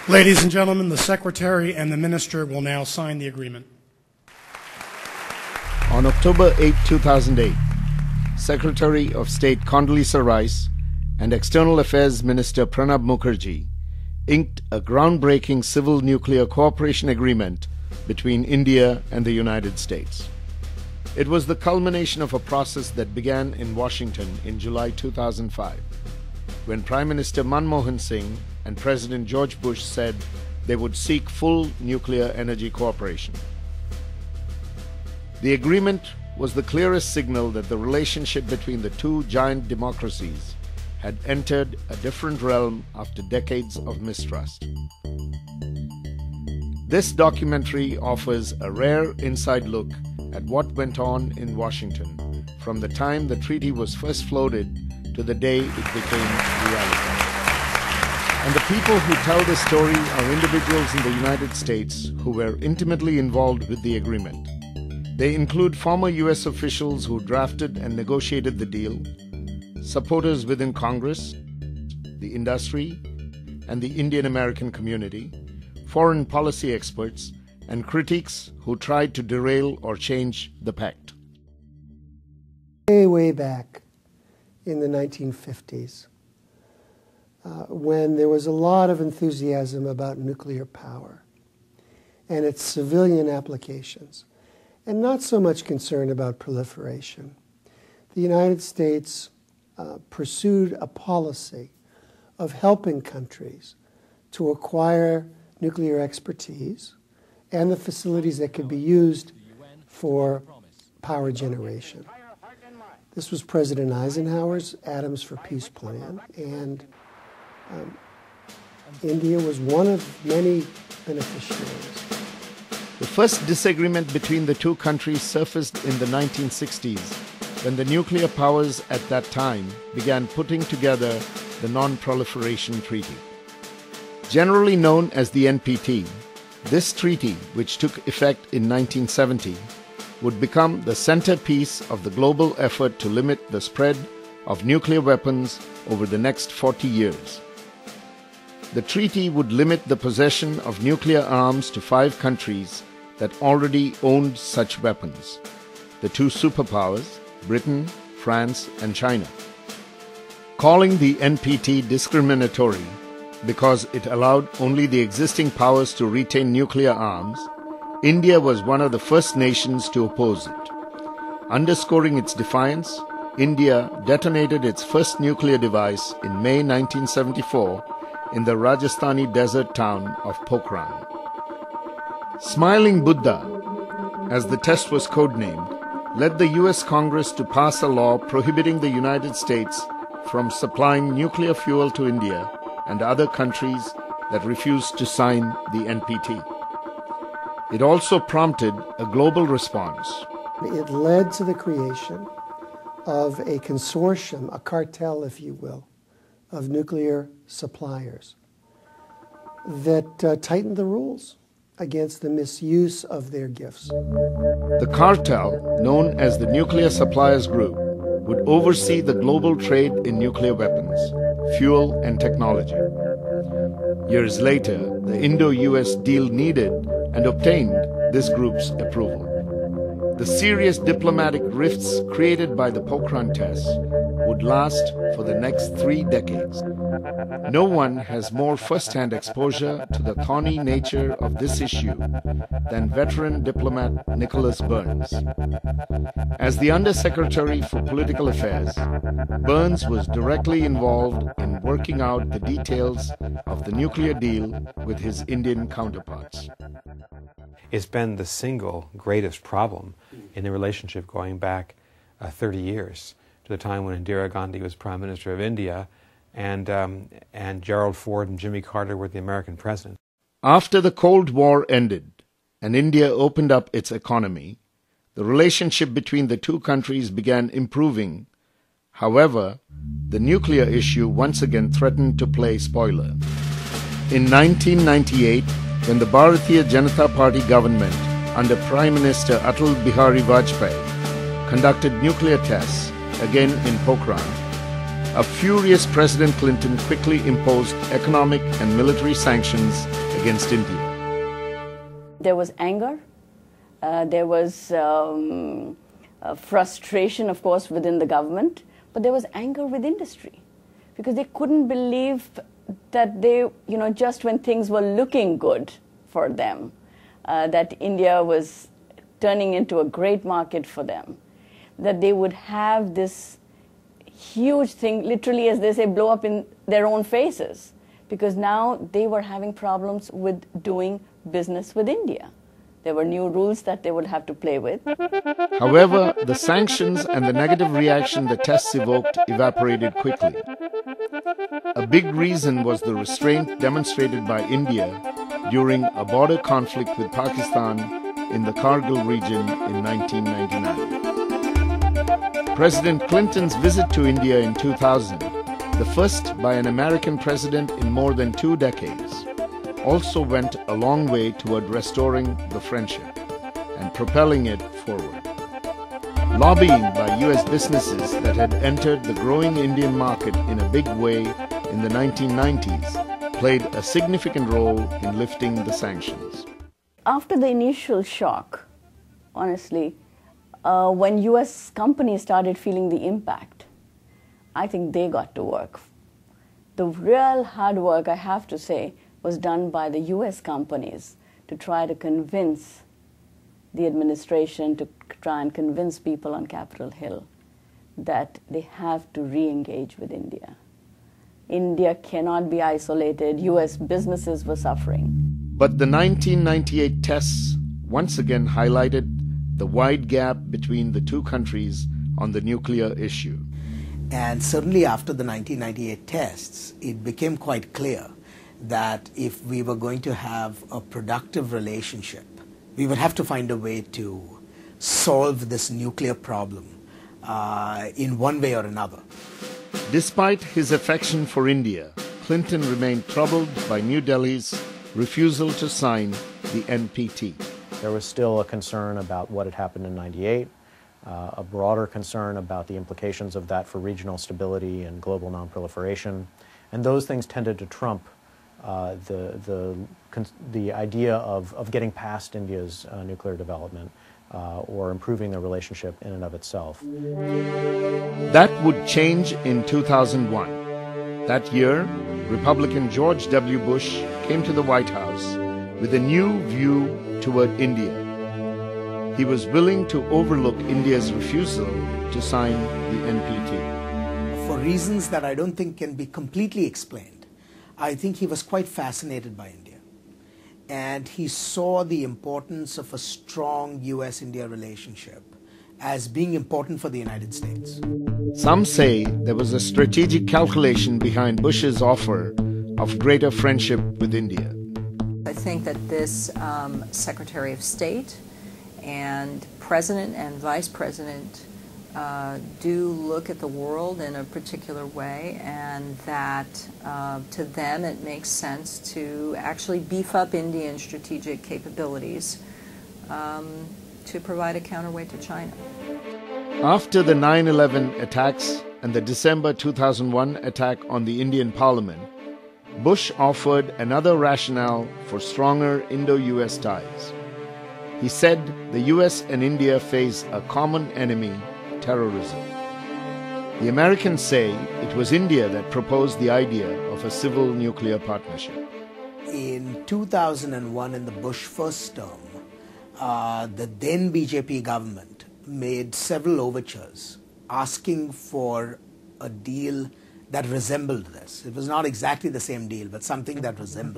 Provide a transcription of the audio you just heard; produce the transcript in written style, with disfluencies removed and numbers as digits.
Ladies and gentlemen, the Secretary and the Minister will now sign the agreement. On October 8, 2008, Secretary of State Condoleezza Rice and External Affairs Minister Pranab Mukherjee inked a groundbreaking civil nuclear cooperation agreement between India and the United States. It was the culmination of a process that began in Washington in July 2005, when Prime Minister Manmohan Singh and President George Bush said they would seek full nuclear energy cooperation. The agreement was the clearest signal that the relationship between the two giant democracies had entered a different realm after decades of mistrust. This documentary offers a rare inside look at what went on in Washington from the time the treaty was first floated to the day it became reality. And the people who tell this story are individuals in the United States who were intimately involved with the agreement. They include former U.S. officials who drafted and negotiated the deal, supporters within Congress, the industry, and the Indian American community, foreign policy experts, and critics who tried to derail or change the pact. Way back in the 1950s, when there was a lot of enthusiasm about nuclear power and its civilian applications, and not so much concern about proliferation, the United States pursued a policy of helping countries to acquire nuclear expertise and the facilities that could be used for power generation. This was President Eisenhower's Atoms for Peace plan, and India was one of many beneficiaries. The first disagreement between the two countries surfaced in the 1960s when the nuclear powers at that time began putting together the Non-Proliferation Treaty. Generally known as the NPT, this treaty, which took effect in 1970, would become the centerpiece of the global effort to limit the spread of nuclear weapons over the next 40 years. The treaty would limit the possession of nuclear arms to 5 countries that already owned such weapons: the two superpowers, Britain, France, and China. Calling the NPT discriminatory because it allowed only the existing powers to retain nuclear arms, India was one of the first nations to oppose it. Underscoring its defiance, India detonated its first nuclear device in May 1974 in the Rajasthani desert town of Pokhran. Smiling Buddha, as the test was codenamed, led the U.S. Congress to pass a law prohibiting the United States from supplying nuclear fuel to India and other countries that refused to sign the NPT. It also prompted a global response. It led to the creation of a consortium, a cartel, if you will, of nuclear suppliers that tightened the rules against the misuse of their gifts. The cartel, known as the Nuclear Suppliers Group, would oversee the global trade in nuclear weapons, fuel, and technology. Years later, the Indo-U.S. deal needed and obtained this group's approval. The serious diplomatic rifts created by the Pokhran test would last for the next 3 decades. No one has more first-hand exposure to the thorny nature of this issue than veteran diplomat Nicholas Burns. As the Undersecretary for Political Affairs, Burns was directly involved in working out the details of the nuclear deal with his Indian counterparts. It's been the single greatest problem in the relationship going back 30 years to the time when Indira Gandhi was Prime Minister of India and Gerald Ford and Jimmy Carter were the American president. After the Cold War ended and India opened up its economy, the relationship between the two countries began improving. However, the nuclear issue once again threatened to play spoiler. In 1998, when the Bharatiya Janata Party government under Prime Minister Atal Bihari Vajpayee conducted nuclear tests, again in Pokhran, a furious President Clinton quickly imposed economic and military sanctions against India. There was anger. There was frustration, of course, within the government, but there was anger with industry because they couldn't believe that they, just when things were looking good for them, that India was turning into a great market for them, that they would have this huge thing, literally, as they say, blow up in their own faces, because now they were having problems with doing business with India. There were new rules that they would have to play with. However, the sanctions and the negative reaction the tests evoked evaporated quickly. A big reason was the restraint demonstrated by India during a border conflict with Pakistan in the Kargil region in 1999. President Clinton's visit to India in 2000, the first by an American president in more than 2 decades, also went a long way toward restoring the friendship and propelling it forward. Lobbying by U.S. businesses that had entered the growing Indian market in a big way in the 1990s played a significant role in lifting the sanctions. After the initial shock, honestly, when U.S. companies started feeling the impact, I think they got to work. The real hard work, I have to say, was done by the U.S. companies to try to convince the administration, to try and convince people on Capitol Hill that they have to re-engage with India. India cannot be isolated. U.S. businesses were suffering. But the 1998 tests once again highlighted the wide gap between the two countries on the nuclear issue. And certainly after the 1998 tests, it became quite clear that if we were going to have a productive relationship, we would have to find a way to solve this nuclear problem in one way or another. Despite his affection for India, Clinton remained troubled by New Delhi's refusal to sign the NPT. There was still a concern about what had happened in '98, a broader concern about the implications of that for regional stability and global nonproliferation, and those things tended to trump the idea of getting past India's nuclear development or improving the relationship in and of itself. That would change in 2001. That year, Republican George W. Bush came to the White House with a new view toward India. He was willing to overlook India's refusal to sign the NPT. For reasons that I don't think can be completely explained, I think he was quite fascinated by India. And he saw the importance of a strong U.S.-India relationship as being important for the United States. Some say there was a strategic calculation behind Bush's offer of greater friendship with India. I think that this Secretary of State and President and Vice President do look at the world in a particular way, and that to them it makes sense to actually beef up Indian strategic capabilities to provide a counterweight to China. After the 9/11 attacks and the December 2001 attack on the Indian Parliament, Bush offered another rationale for stronger Indo-U.S. ties. He said the U.S. and India face a common enemy, terrorism. The Americans say it was India that proposed the idea of a civil nuclear partnership. In 2001, in the Bush first term, the then BJP government made several overtures asking for a deal that resembled this. It was not exactly the same deal, but something that resembled